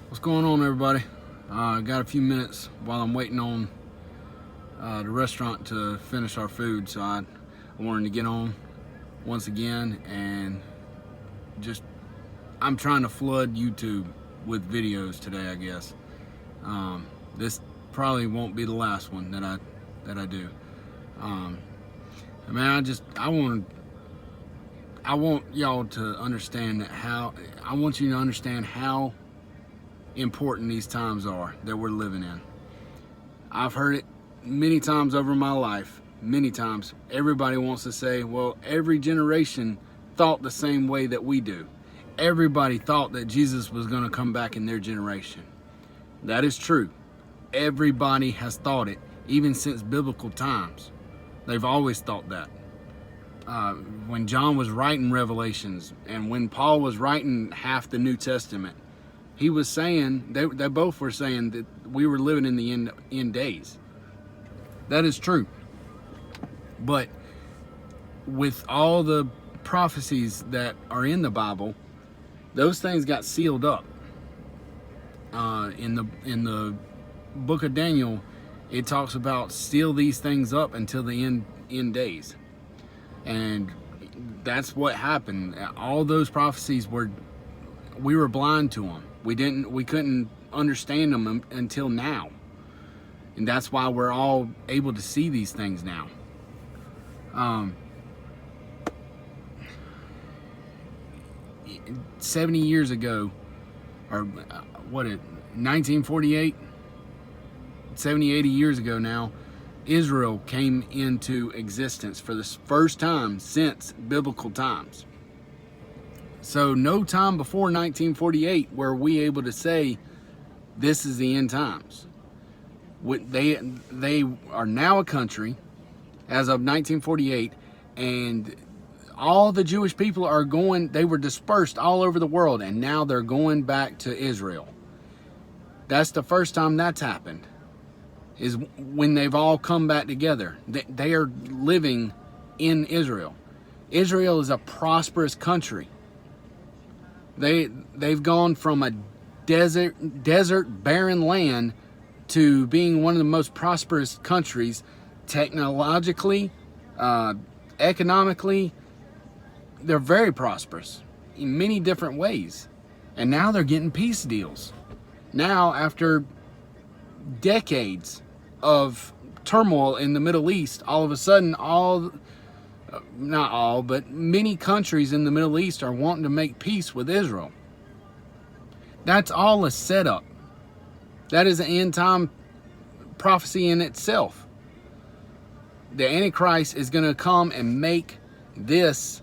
What's going on, everybody? I got a few minutes while I'm waiting on the restaurant to finish our food, so I wanted to get on once again and just I'm trying to flood YouTube with videos today, I guess. This probably won't be the last one that I do. I want y'all to understand I want you to understand how important these times are that we're living in. I've heard it many times over my life, many times. Everybody wants to say, well, every generation thought the same way that we do. Everybody thought that Jesus was going to come back in their generation. That is true. Everybody has thought it, even since biblical times. They've always thought that. When John was writing Revelations and when Paul was writing half the New Testament, he was saying, they both were saying that we were living in the end days. That is true. But with all the prophecies that are in the Bible, those things got sealed up. In the book of Daniel, it talks about seal these things up until the end days. And that's what happened. All those prophecies we were blind to them. We couldn't understand them until now. And that's why we're all able to see these things now. 70 years ago, or 1948, 70, 80 years ago now, Israel came into existence for the first time since biblical times. So no time before 1948 were we able to say this is the end times. They are now a country as of 1948, and all the Jewish people they were dispersed all over the world, and now they're going back to Israel. That's the first time that's happened, is when they've all come back together. They are living in Israel. Israel is a prosperous country. They've gone from a desert barren land to being one of the most prosperous countries technologically, economically. They're very prosperous in many different ways. And now they're getting peace deals. Now, after decades of turmoil in the Middle East, all of a sudden not all, but many countries in the Middle East are wanting to make peace with Israel. That's all a setup. That is an end time prophecy in itself. The Antichrist is going to come and make this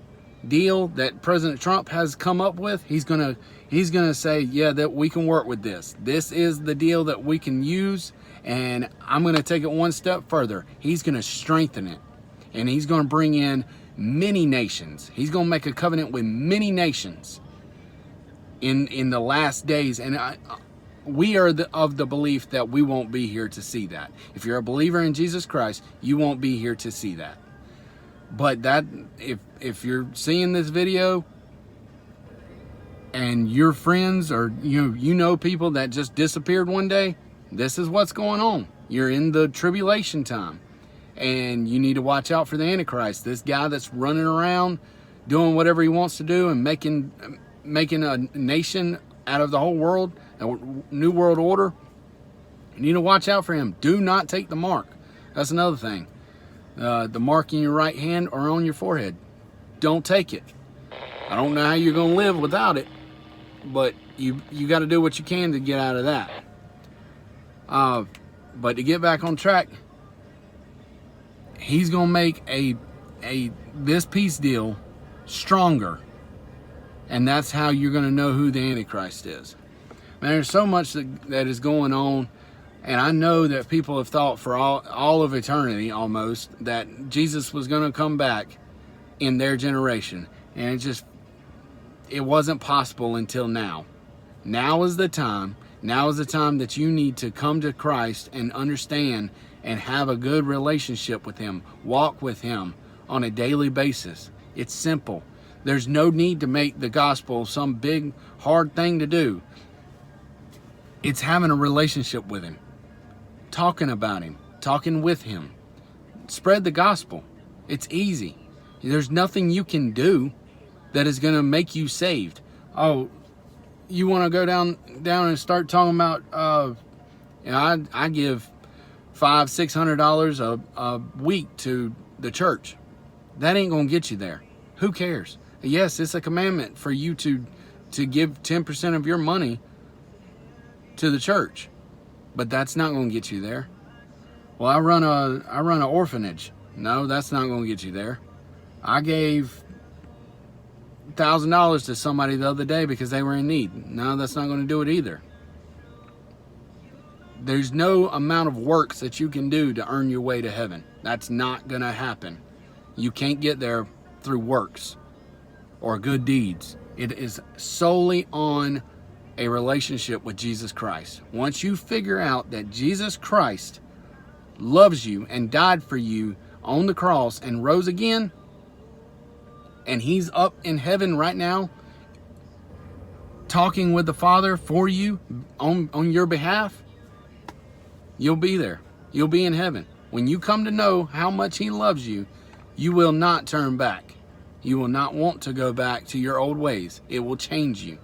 deal that President Trump has come up with. He's going to say, yeah, that we can work with this. This is the deal that we can use, and I'm going to take it one step further. He's going to strengthen it. And he's going to bring in many nations. He's going to make a covenant with many nations in the last days. And we are of the belief that we won't be here to see that. If you're a believer in Jesus Christ, you won't be here to see that. But if you're seeing this video and your friends or you know people that just disappeared one day, this is what's going on. You're in the tribulation time. And you need to watch out for the Antichrist. This guy that's running around doing whatever he wants to do and making a nation out of the whole world, a new world order. You need to watch out for him. Do not take the mark. That's another thing. The mark in your right hand or on your forehead. Don't take it. I don't know how you're going to live without it, but you got to do what you can to get out of that. But to get back on track, he's going to make this peace deal stronger. And that's how you're going to know who the Antichrist is. Man, there's so much that is going on. And I know that people have thought for all of eternity almost that Jesus was going to come back in their generation. And it wasn't possible until now. Now is the time. Now is the time that you need to come to Christ and understand and have a good relationship with Him. Walk with Him on a daily basis. It's simple. There's no need to make the gospel some big, hard thing to do. It's having a relationship with him, talking about him, talking with him. Spread the gospel. It's easy. There's nothing you can do that is going to make you saved. Oh, you want to go down and start talking about, I give $500-600 a week to the church. That ain't going to get you there. Who cares? Yes, it's a commandment for you to give 10% of your money to the church, but that's not going to get you there. Well, I run an orphanage. No, that's not going to get you there. I gave $1,000 to somebody the other day because they were in need. No, that's not going to do it either. There's no amount of works that you can do to earn your way to heaven. That's not going to happen. You can't get there through works or good deeds. It is solely on a relationship with Jesus Christ. Once you figure out that Jesus Christ loves you and died for you on the cross and rose again, and he's up in heaven right now talking with the Father for you on your behalf, you'll be there. You'll be in heaven. When you come to know how much he loves you, you will not turn back. You will not want to go back to your old ways. It will change you.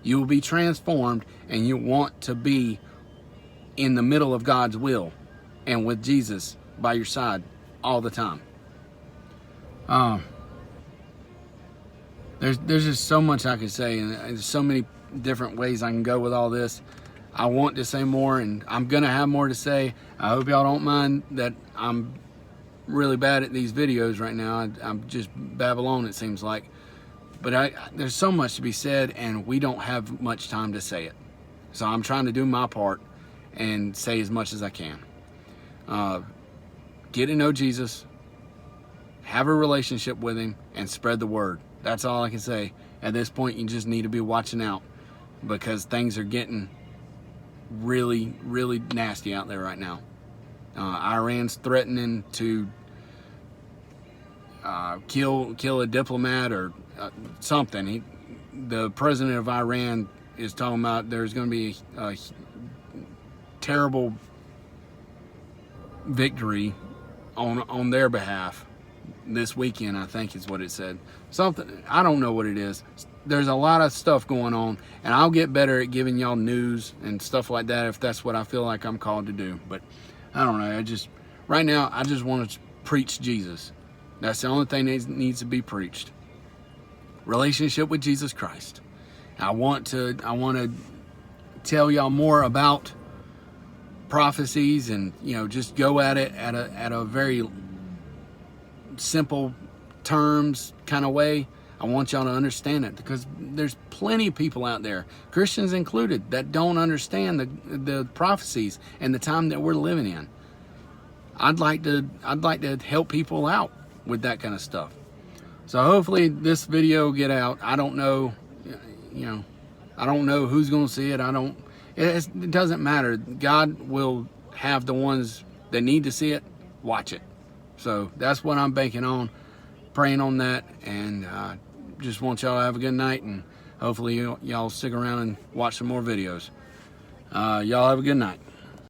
You will be transformed, and you want to be in the middle of God's will and with Jesus by your side all the time. There's just so much I could say, and there's so many different ways I can go with all this. I want to say more, and I'm gonna have more to say. I hope y'all don't mind that I'm really bad at these videos right now. I'm just babble on, it seems like. But there's so much to be said, and we don't have much time to say it. So I'm trying to do my part and say as much as I can. Get to know Jesus, have a relationship with him, and spread the word. That's all I can say. At this point, you just need to be watching out, because things are getting really, really nasty out there right now. Iran's threatening to kill a diplomat or something. The president of Iran is talking about there's going to be a terrible victory on their behalf this weekend, I think is what it said. Something, I don't know what it is. There's a lot of stuff going on, and I'll get better at giving y'all news and stuff like that if that's what I feel like I'm called to do. But I don't know. Right now, I just want to preach Jesus. That's the only thing that needs to be preached. Relationship with Jesus Christ. I want to tell y'all more about prophecies, and just go at it at a very simple terms kind of way. I want y'all to understand it, because there's plenty of people out there, Christians included, that don't understand the prophecies and the time that we're living in. I'd like to help people out with that kind of stuff. So hopefully this video will get out. I don't know, I don't know who's going to see it. It doesn't matter. God will have the ones that need to see it watch it. So that's what I'm banking on, praying on that, and just want y'all to have a good night, and hopefully y'all stick around and watch some more videos. Y'all have a good night.